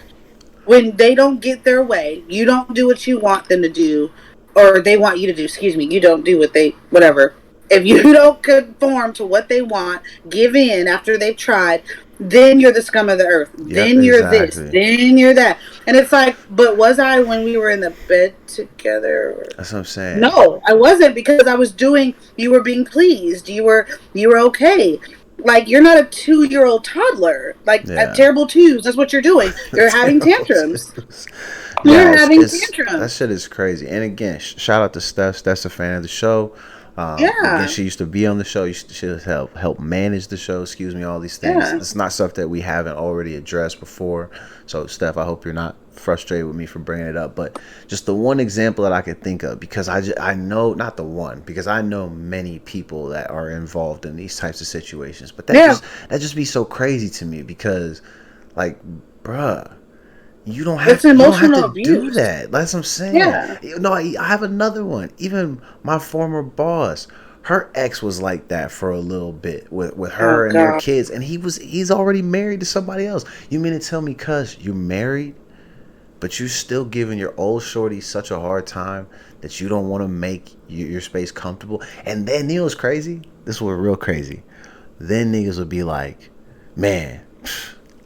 when they don't get their way, you don't do what you want them to do, or they want you to do. Excuse me. You don't do what they whatever. If you don't conform to what they want, give in after they've tried, then you're the scum of the earth. Yep, Then you're this. exactly. Then you're that. And it's like, but was I when we were in the bed together? That's what I'm saying. No, I wasn't because I was doing. You were being pleased. You were okay. Like, you're not a 2-year old toddler. Like, at Yeah. terrible twos, that's what you're doing. You're having Terrible tantrums. twos. You're No, having that tantrums. shit is crazy. And again, shout out to Steph. Steph's a fan of the show. Again, Yeah, she used to be on the show. She help manage the show. Excuse me, all these things. yeah. It's not stuff that we haven't already addressed before. So, Steph, I hope you're not frustrated with me for bringing it up. But just the one example that I could think of, because I know, not the one, because I know many people that are involved in these types of situations. But Yeah, that just be so crazy to me because, like, bruh. it's You don't have emotional to do abuse. that. That's what I'm saying. Yeah. No, I have another one. Even my former boss, her ex was like that for a little bit with Oh her and their God. kids, and he's already married to somebody else. You mean to tell me, cuz you're married, but you still giving your old shorty such a hard time that you don't want to make your space comfortable. And then, you know what's crazy? This was real crazy. Then niggas would be like, man,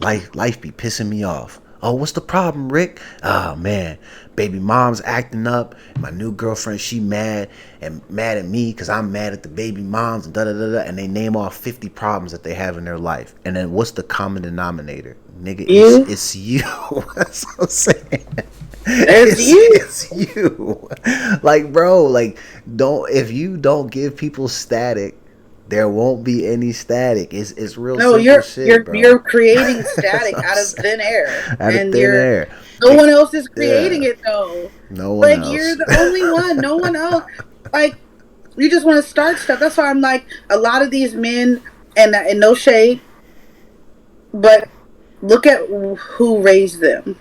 life be pissing me off. Oh, what's the problem, Rick? Oh, man, baby mom's acting up. My new girlfriend, she mad at me because I'm mad at the baby moms and da-da-da-da. And they name off 50 problems that they have in their life. And then what's the common denominator? Nigga, it's you. That's what I'm saying. It's you. Like, bro, like, if you don't give people static, there won't be any static. It's real simple shit, bro. You're creating static out of thin air. Out of thin air. No one else is creating it though. No one else. You're the only one. No one else. Like, you just want to start stuff. That's why I'm like, a lot of these men, and no shade, but look at who raised them.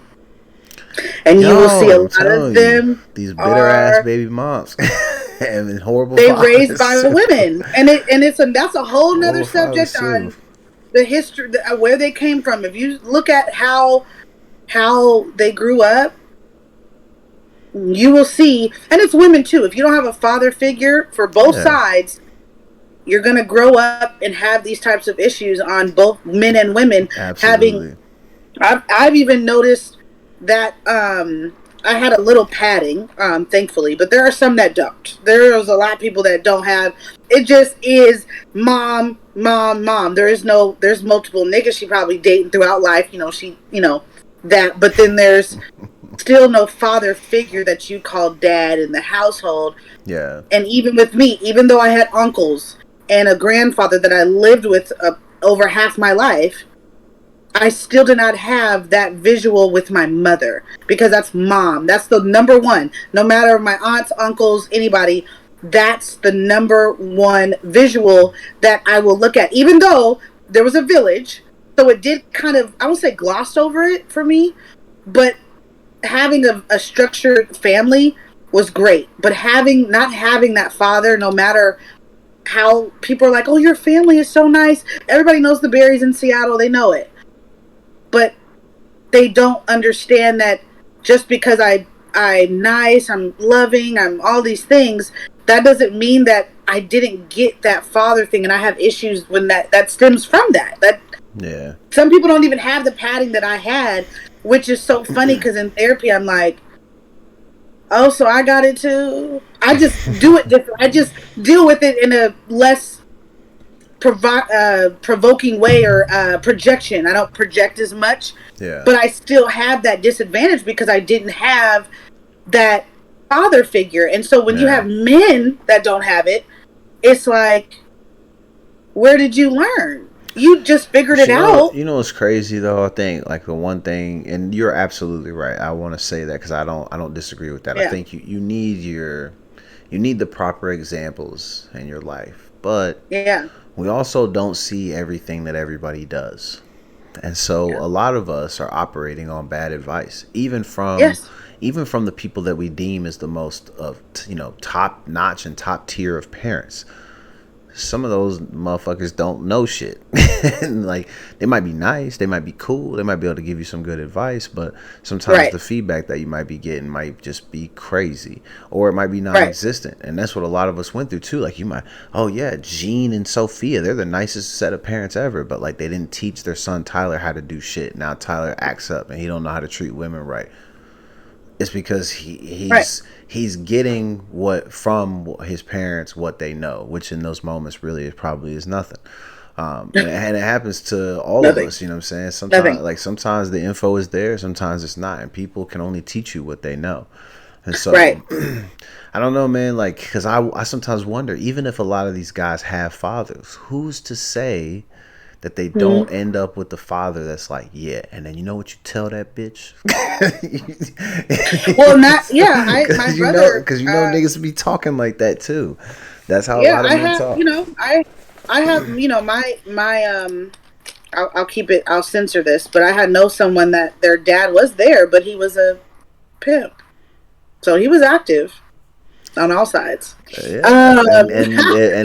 And you will see a lot of them. These bitter ass baby moms. And horrible. They raised by women, that's a whole nother subject on the history, where they came from. If you look at how they grew up, you will see, and it's women too. If you don't have a father figure for both sides, you're gonna grow up and have these types of issues on both men and women. Absolutely. I've even noticed that. I had a little padding, thankfully, but there are some that don't. There's a lot of people that don't have. It just is mom. There's multiple niggas she probably dating throughout life. That. But then there's still no father figure that you call dad in the household. Yeah. And even with me, even though I had uncles and a grandfather that I lived with over half my life, I still did not have that visual with my mother, because that's mom. That's the number one. No matter my aunts, uncles, anybody, that's the number one visual that I will look at. Even though there was a village, so it did kind of, I won't say glossed over it for me, but having a structured family was great. But not having that father, no matter how people are like, oh, your family is so nice. Everybody knows the Berries in Seattle. They know it. But they don't understand that just because I'm nice, I'm loving, I'm all these things, that doesn't mean that I didn't get that father thing, and I have issues when that stems from that. Yeah. Some people don't even have the padding that I had, which is so funny, because in therapy I'm like, oh, so I got it too. I just do it different. I just deal with it in a less provoking way, or projection. I don't project as much, but I still have that disadvantage because I didn't have that father figure. And so when you have men that don't have it, it's like, where did you learn? You just figured it out. You know what's crazy though? I think like the one thing, and you're absolutely right. I want to say that because I don't disagree with that. I think you need the proper examples in your life, but we also don't see everything that everybody does. And so a lot of us are operating on bad advice, even from the people that we deem as the most top notch and top tier of parents. Some of those motherfuckers don't know shit. And like, they might be nice, they might be cool, they might be able to give you some good advice, but sometimes the feedback that you might be getting might just be crazy, or it might be non-existent. And that's what a lot of us went through too. Like, you might, Gene and Sophia, they're the nicest set of parents ever, but like, they didn't teach their son Tyler how to do shit. Now Tyler acts up and he don't know how to treat women right. It's because he's getting from his parents what they know, which in those moments really probably is nothing. And it happens to all of us, you know what I'm saying? Sometimes the info is there, sometimes it's not, and people can only teach you what they know. And so I don't know, man, like, because I sometimes wonder, even if a lot of these guys have fathers, who's to say that they don't end up with the father that's like, and then you know what you tell that bitch? Well, my brother, because niggas be talking like that too. That's how a lot of men talk. I have my I'll keep it. I'll censor this, but I know someone that their dad was there, but he was a pimp, so he was active on all sides. And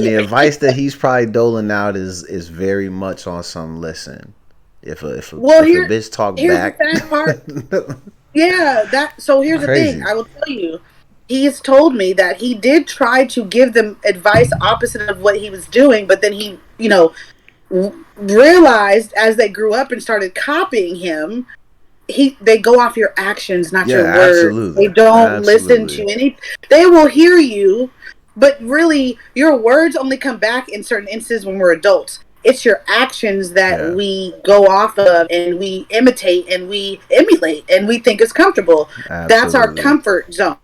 the advice that he's probably doling out is very much on some listen. If a bitch talk back. The sad part. Yeah, that. So here's the thing. Crazy. I will tell you. He's told me that he did try to give them advice opposite of what he was doing, but then he, realized as they grew up and started copying him, they go off your actions, not Yeah, your words. They absolutely. don't listen Absolutely. to any. They will hear you, but really, your words only come back in certain instances when we're adults. It's your actions that Yeah, we go off of and we imitate and we emulate and we think is comfortable. That's our absolutely. comfort zone.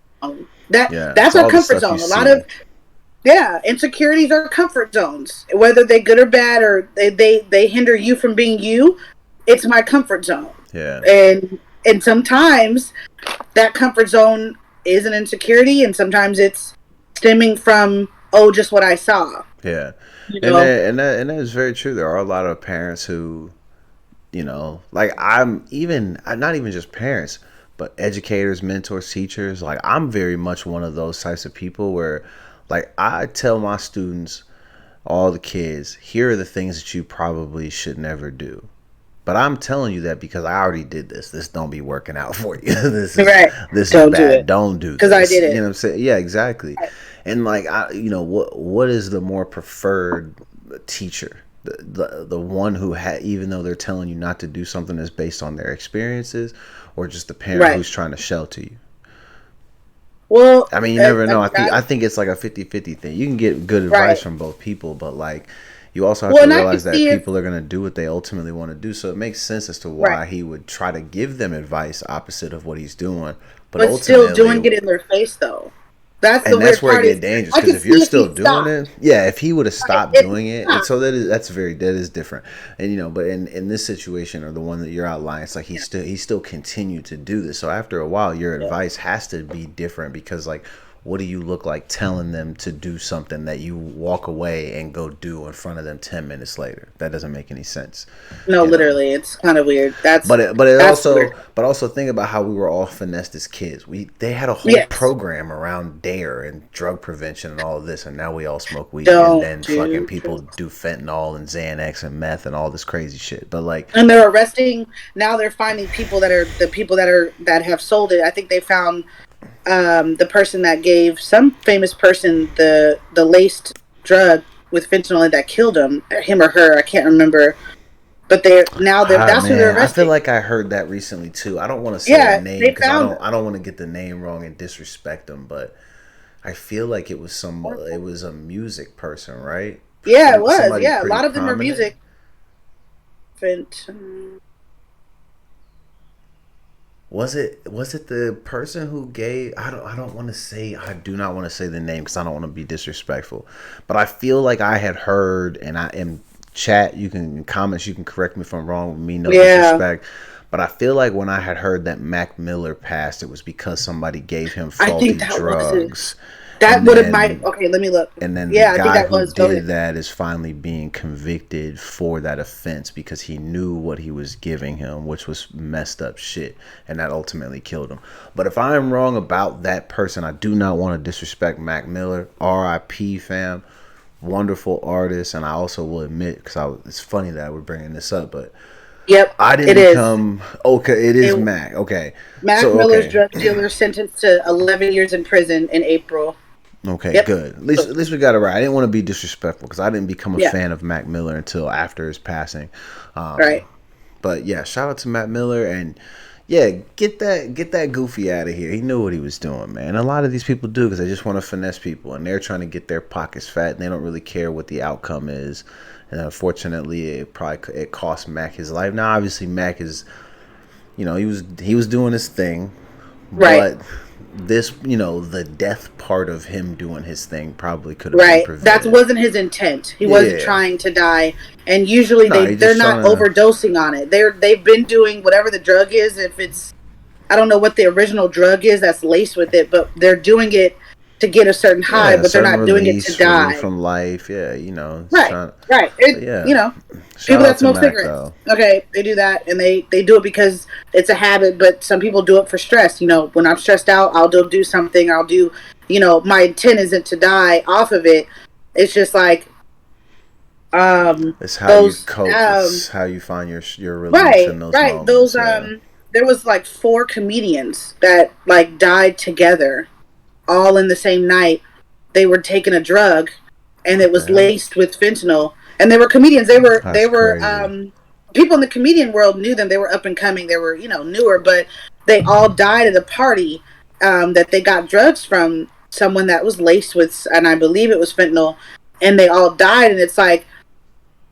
That Yeah, it's that's our all the comfort stuff you zone. A lot see. of insecurities are comfort zones. Whether they good or bad or they hinder you from being you, it's my comfort zone. Yeah, And sometimes that comfort zone is an insecurity and sometimes it's stemming from just what I saw. yeah, You and know? that is very true. There are a lot of parents who, like I'm even not even just parents, but educators, mentors, teachers. Like I'm very much one of those types of people where, like I tell my students, all the kids, here are the things that you probably should never do. But I'm telling you that because I already did this. This don't be working out for you. Right. This is Don't do bad. it. Don't do Because I this. did You know it. what I'm saying? Yeah, exactly. Right. And like what is the more preferred teacher? The one who had, even though they're telling you not to do something that's based on their experiences, or just the parent Right. who's trying to shelter you. Well, I mean, you never know. that, I think it's like a 50-50 thing. You can get good advice right. from both people, but like you also have Well, to and I can realize that see if, people are going to do what they ultimately want to do. So it makes sense as to right. why he would try to give them advice opposite of what he's doing, but But still ultimately, doing it in their face, though. That's the and that's weird where it part get is dangerous, I because can if you're see if still he doing stopped. it, yeah, if he would have Right. stopped If he doing it, and stopped. so that is different. And but in this situation, or the one that you're outlining, it's like he still continued to do this. So after a while, your Yeah. advice has to be different, because like, what do you look like telling them to do something that you walk away and go do in front of them 10 minutes later? That doesn't make any sense, No, you know. literally, it's kind of weird. That's But it that's weird. also, think about how we were all finessed as kids. They had a whole Yes. program around dare and drug prevention and all of this, and now we all smoke weed, and Don't then fucking do people this. do fentanyl and Xanax and meth and all this crazy shit. But like, And they're arresting now. They're finding people that are the people that have sold it. I think they found the person that gave some famous person the laced drug with fentanyl that killed him or her. I can't remember. But they're ah that's who they're man, I feel arresting. like I heard that recently too. I don't want to say a Yeah, name they because found I don't want to get the name wrong and disrespect them, but I feel like it was a music person, right? Yeah, it was. Somebody Yeah, a pretty lot of them are prominent. music. Fent- Was it the person who gave, I don't want to say, I do not want to say the name because I don't want to be disrespectful, but I feel like I had heard, and I am chat, you can, in comments, you can correct me if I'm wrong, with me, no Yeah, disrespect, but I feel like when I had heard that Mac Miller passed, it was because somebody gave him I think faulty that was it. drugs. That and would have my then okay. Let me look. and then the Yeah, I think guy that who was. Go did ahead. that is finally being convicted for that offense because he knew what he was giving him, which was messed up shit. And that ultimately killed him. But if I am wrong about that person, I do not want to disrespect Mac Miller. RIP, fam. Wonderful artist. And I also will admit, because it's funny that we're bringing this up, but Yep, I didn't it is. become. Okay, it is It, Mac. Okay. Mac So, Miller's okay. drug dealer sentenced to 11 years in prison in April. Okay, Yep. good. At least we got it right. I didn't want to be disrespectful because I didn't become a Yeah. fan of Mac Miller until after his passing. Um, Right. but yeah, shout out to Mac Miller, and yeah, get that goofy out of here. He knew what he was doing, man. A lot of these people do because they just want to finesse people, and they're trying to get their pockets fat, and they don't really care what the outcome is. And unfortunately, it cost Mac his life. Now, obviously, Mac is, he was doing his thing, Right. but this, the death part of him doing his thing probably could have been Right. That prevented. wasn't his intent. He wasn't Yeah. trying to die. And usually No, he's they're just not trying to. overdosing on it. They've been doing whatever the drug is. If it's I don't know what the original drug is that's laced with it, but they're doing it to get a certain high, Yeah, but they're certain not doing it to release, relief die. from life. Yeah, it's Right. trying. Right. But It yeah, shout people out that to smoke Mac cigarettes. though. Okay, they do that and they do it because it's a habit, but some people do it for stress. When I'm stressed out, I'll do something. I'll do, my intent isn't to die off of it. It's just like It's how you those cope. It's how you find your relief in right, those right. Those moments. Yeah. there was like four comedians that like died together, all in the same night. They were taking a drug, and it What the was hell? laced with fentanyl. And they were comedians. They That's were crazy. people in the comedian world knew them. They were up and coming. They were newer, but they all died at a party that they got drugs from someone that was laced with, and I believe it was fentanyl. And they all died, and it's like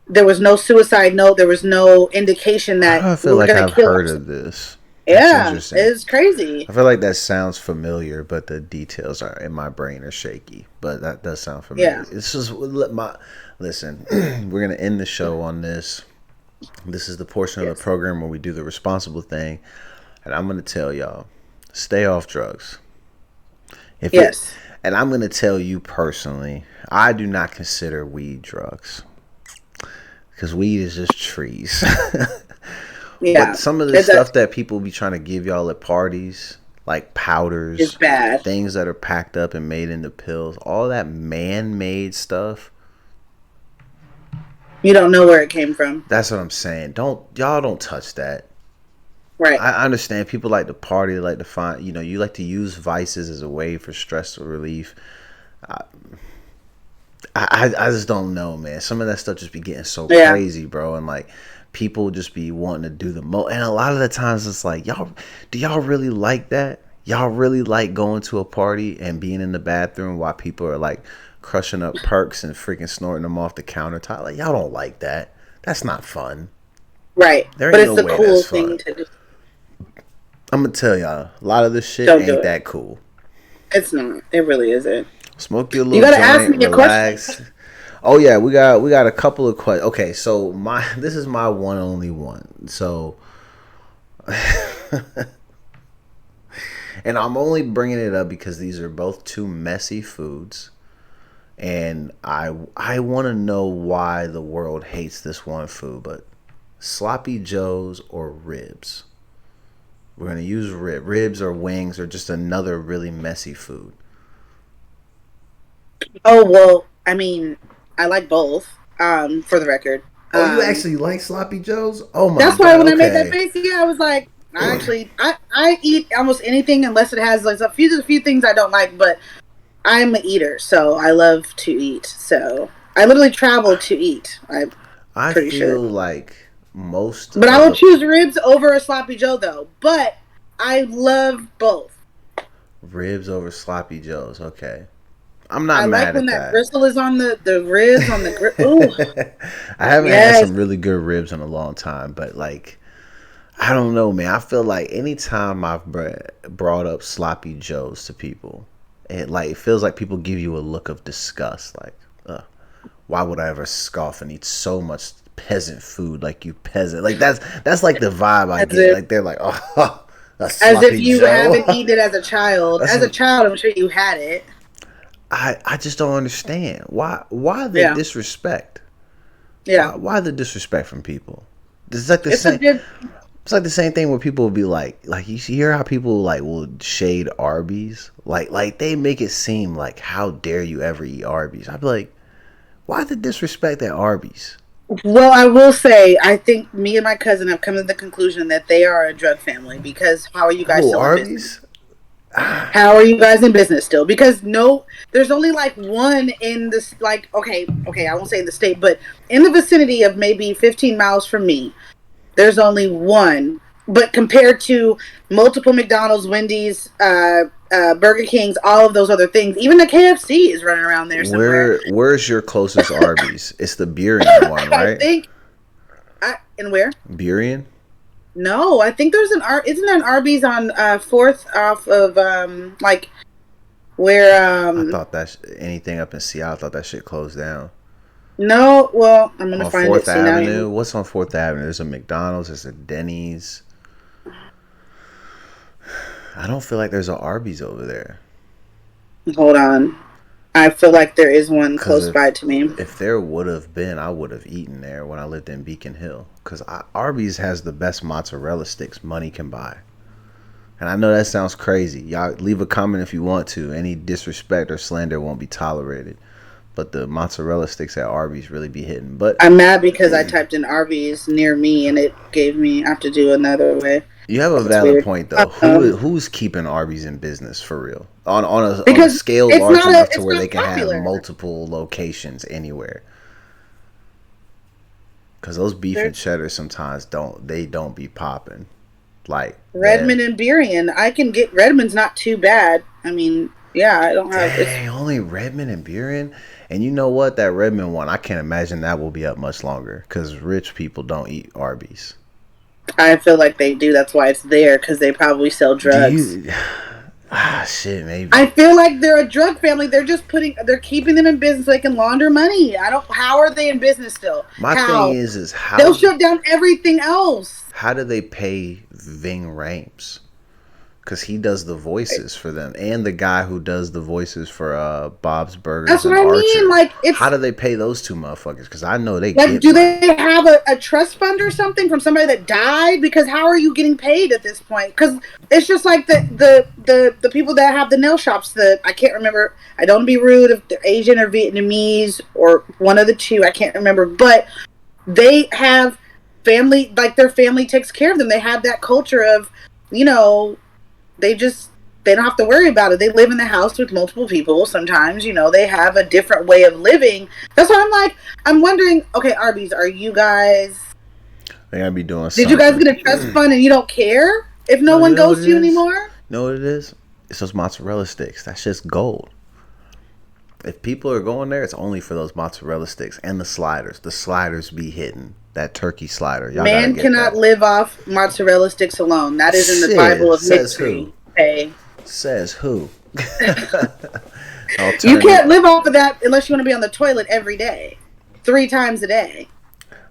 there was no suicide note. There was no indication Why do that I we feel were like going I've to kill heard ourselves. of this? That's Yeah, interesting. it's crazy. I feel like that sounds familiar, but the details are in my brain are shaky. But that does sound familiar. Yeah. It's just my listen. We're gonna end the show on this. This is the portion of the Yes. program where we do the responsible thing, and I'm gonna tell y'all, stay off drugs. If it, Yes. and I'm gonna tell you personally, I do not consider weed drugs because weed is just trees. But Yeah. some of the That stuff that people be trying to give y'all at parties, like is powders, bad. things that are packed up and made into pills, all that man-made stuff. You don't know where it came from. That's what I'm saying. Don't touch that. Right. I understand people like to party, like to find, you like to use vices as a way for stress relief. I, I just don't know, man. Some of that stuff just be getting so Yeah. crazy, bro, and like people just be wanting to do the most. And a lot of the times it's like, do y'all really like that? Y'all really like going to a party and being in the bathroom while people are like crushing up perks and freaking snorting them off the countertop? Like y'all don't like that. That's not fun. Right. There But ain't it's no the way that's cool fun. thing to do. I'm gonna tell y'all, a lot of this shit Don't do ain't it. that cool. It's not. It really isn't. Smoke your You little gotta ask joint, me a question. relax. Oh yeah, we got a couple of questions. Okay, so my this is my one only one. So, and I'm only bringing it up because these are both two messy foods, and I want to know why the world hates this one food. But sloppy joes or ribs? We're gonna use ribs or wings or just another really messy food. Oh well, I mean, I like both. For the record. Oh, you Um, actually like sloppy joes? Oh my that's why god. when I made that Okay. face, yeah, I was like, I eat almost anything unless it has like a few things I don't like, but I'm an eater, so I love to eat. So I literally travel to eat. I'm I pretty feel sure. like most But I of will the choose ribs over a sloppy Joe though. But I love both. ribs over sloppy joes. Okay. I'm not I like mad when at that that. gristle is on the ribs on the grill. Ooh, I haven't had yes. some really good ribs in a long time, but like I don't know, man. I feel like anytime I've brought up sloppy joes to people, it feels like people give you a look of disgust. Like, why would I ever scoff and eat so much peasant food like you peasant? Like that's like the vibe I As get. if Like they're like, oh, a as if sloppy you joe. haven't eaten it as a child. That's As a a, child, I'm sure you had it. I just don't understand why the Yeah, disrespect. yeah. Why the disrespect from people? It's like the It's a same. good. It's like the same thing where people will be like you hear how people like will shade Arby's, like they make it seem like how dare you ever eat Arby's? I'd be like, why the disrespect at Arby's? Well, I will say, I think me and my cousin have come to the conclusion that they are a drug family because how are you guys Oh, still in business? Arby's? Ah, How are you guys in business still? Because no, there's only like one in this, like, okay, I won't say in the state, but in the vicinity of maybe 15 miles from me, there's only one. But compared to multiple McDonald's, Wendy's, Burger Kings, all of those other things, even the KFC is running around there somewhere. where's your closest Arby's? It's the Burien one, I right? think, and where? Burien? No, I think there's isn't there an Arby's on Fourth off of like where I thought that anything up in Seattle, I thought that shit closed down. no, well, I'm gonna On find it. Fourth See now, Avenue, what's on Fourth Avenue? There's a McDonald's, there's a Denny's. I don't feel like there's a Arby's over there. hold on. I feel like there is one Cause close by to me. if there would have been, I would have eaten there when I lived in Beacon Hill. Cause Arby's has the best mozzarella sticks money can buy. And I know that sounds crazy. Y'all leave a comment if you want to. Any disrespect or slander won't be tolerated. But the mozzarella sticks at Arby's really be hitting. But I'm mad because I typed in Arby's near me and it gave me. I have to do another way. You have a That's valid weird. point though. Who's keeping Arby's in business for real? On a Because scale large enough to it's where not they can have popular. multiple locations anywhere. Cause those beef and There's cheddar sometimes don't be popping like that. Redmond and Burien. I can get Redmond's not too bad. I mean, yeah, I don't have it's. Dang, only Redmond and Buren. And you know what? That Redmond one, I can't imagine that will be up much longer because rich people don't eat Arby's. I feel like they do. That's why it's there because they probably sell Do drugs. you? Ah, shit, maybe. I feel like they're a drug family. They're keeping them in business so they can launder money. I don't. How are they in business still? My thing How? is They'll shut down everything else. how do they pay Ving Rhames? Because he does the voices for them, and the guy who does the voices for Bob's Burgers That's and what I mean. Archer. Like How it's do they pay those two motherfuckers? Because I know they like, get do money. they have a trust fund or something from somebody that died? Because how are you getting paid at this point? Because it's just like the people that have the nail shops. That I can't remember. I don't want to be rude if they're Asian or Vietnamese or one of the two. I can't remember, but they have family. Like their family takes care of them. They have that culture of, you know, they just they don't have to worry about it. They live in the house with multiple people. Sometimes, they have a different way of living. That's why I'm like, I'm wondering. Okay, Arby's, are you guys? They gotta be doing Did you guys something. get a trust fund and you don't care if no No, you one know what goes it to you is? anymore? You know what it is? It's those mozzarella sticks. That's just gold. If people are going there, it's only for those mozzarella sticks and the sliders. The sliders be hitting. That turkey slider. Y'all gotta Man get cannot that. live off mozzarella sticks alone. That is in the Bible Shit. of Says who? mystery. Okay, Says who? you Alternative. can't live off of that unless you want to be on the toilet every day, 3 times a day.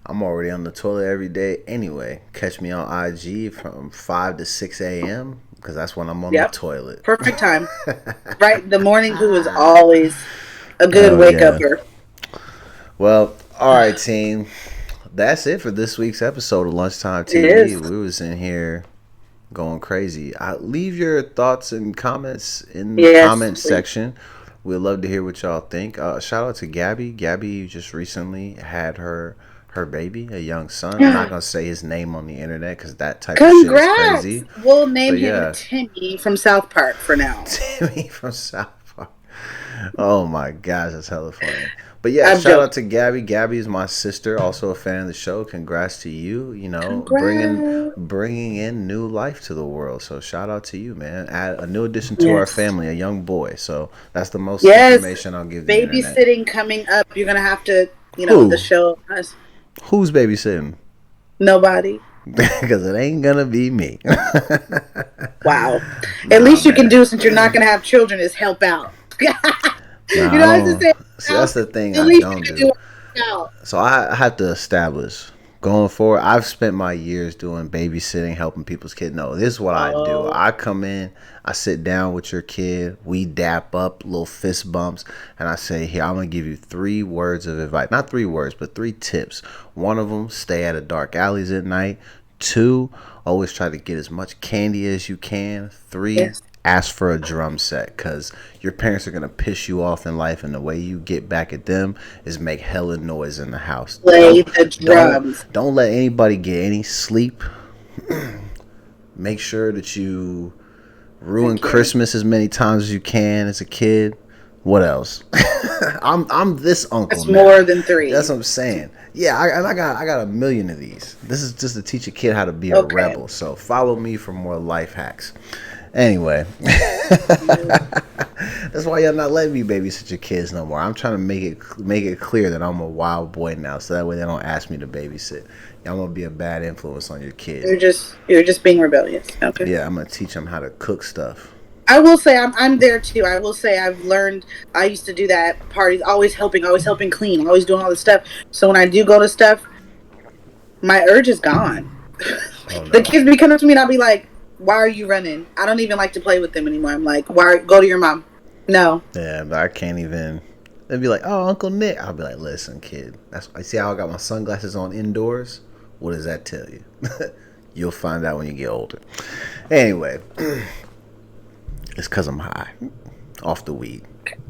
I'm already on the toilet every day anyway. Catch me on IG from 5 to 6 a.m. because that's when I'm on the Yep, toilet. perfect time. Right, the morning poo is always a good Oh, wake yeah. upper. Well, all right, team. That's it for this week's episode of Lunchtime It TV. is. We was in here going crazy. Leave your thoughts and comments in the Yes, comment please. section. We'd love to hear what y'all think. Shout out to Gabby. Gabby just recently had her baby, a young son. I'm not gonna say his name on the internet because that type of shit is Congrats! crazy. We'll name But him yeah, Timmy from South Park for now. Timmy from South Park. Oh my gosh, that's hella funny. But yeah, I'm shout out joking. to Gabby. Gabby is my sister, also a fan of the show. Congrats to you. Bringing Congrats. bringing in new life to the world. So shout out to you, man. Add a new addition to our Yes. family, a young boy. So that's the most Yes. information I'll give the internet. Babysitting coming up. You're gonna have to, the Who? show us. Who's babysitting? Nobody. Because it ain't gonna be me. Wow. At Nah, least you can man. do since you're not gonna have children is help out. Nah, I I used to don't. say See, help that's out. the thing At I least you don't can do. do help out. So I have to establish going forward. I've spent my years doing babysitting, helping people's kids. No, this is what I do. Oh, I come in, I sit down with your kid, we dap up, little fist bumps, and I say, "Here, I'm gonna give you 3 words of advice. Not 3 words, but 3 tips. One of them: stay out of dark alleys at night. 2, always try to get as much candy as you can. 3, yes. ask for a drum set because your parents are going to piss you off in life, and the way you get back at them is make hella noise in the house. Play don't the don't drums. don't let anybody get any sleep. Make sure that you I ruin can't. Christmas as many times as you can as a kid. What else? I'm this uncle That's now. more than That's 3. what I'm saying. Yeah, I got a million of these. This is just to teach a kid how to be a Okay. rebel. So follow me for more life hacks. Anyway, that's why y'all not letting me babysit your kids no more. I'm trying to make it clear that I'm a wild boy now, so that way they don't ask me to babysit. Y'all gonna be a bad influence on your kids. You're just being rebellious. Okay. Yeah, I'm gonna teach them how to cook stuff. I will say I'm there too. I will say I've learned. I used to do that at parties, always helping clean, always doing all this stuff. So when I do go to stuff, my urge is gone. Oh The no. kids be coming up to me and I'll be like, "Why are you running?" I don't even like to play with them anymore. I'm like, "Why? Go to your mom." No. Yeah, but I can't even. They'd be like, "Oh, Uncle Nick." I'll be like, "Listen, kid. That's I see how I got my sunglasses on indoors. What does that tell you? You'll find out when you get older." Anyway, it's because I'm high off the weed,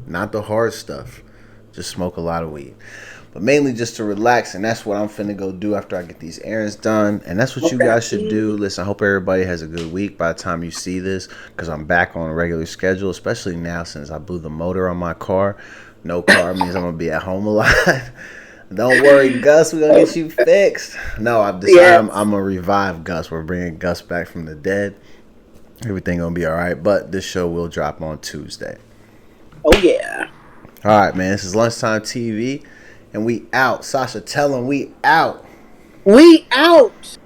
not the hard stuff. Just smoke a lot of weed. But mainly just to relax, and that's what I'm finna go do after I get these errands done. And that's what you Okay. guys should do. Listen, I hope everybody has a good week by the time you see this, because I'm back on a regular schedule, especially now since I blew the motor on my car. No car means I'm gonna be at home a lot. Don't worry, Gus, we're gonna get you fixed. No, I've decided I'm Yes. gonna revive Gus. We're bringing Gus back from the dead. Everything gonna be all right, but this show will drop on Tuesday. Oh yeah. All right, man. This is Lunchtime TV, and we out. Sasha, tell them we out. We out.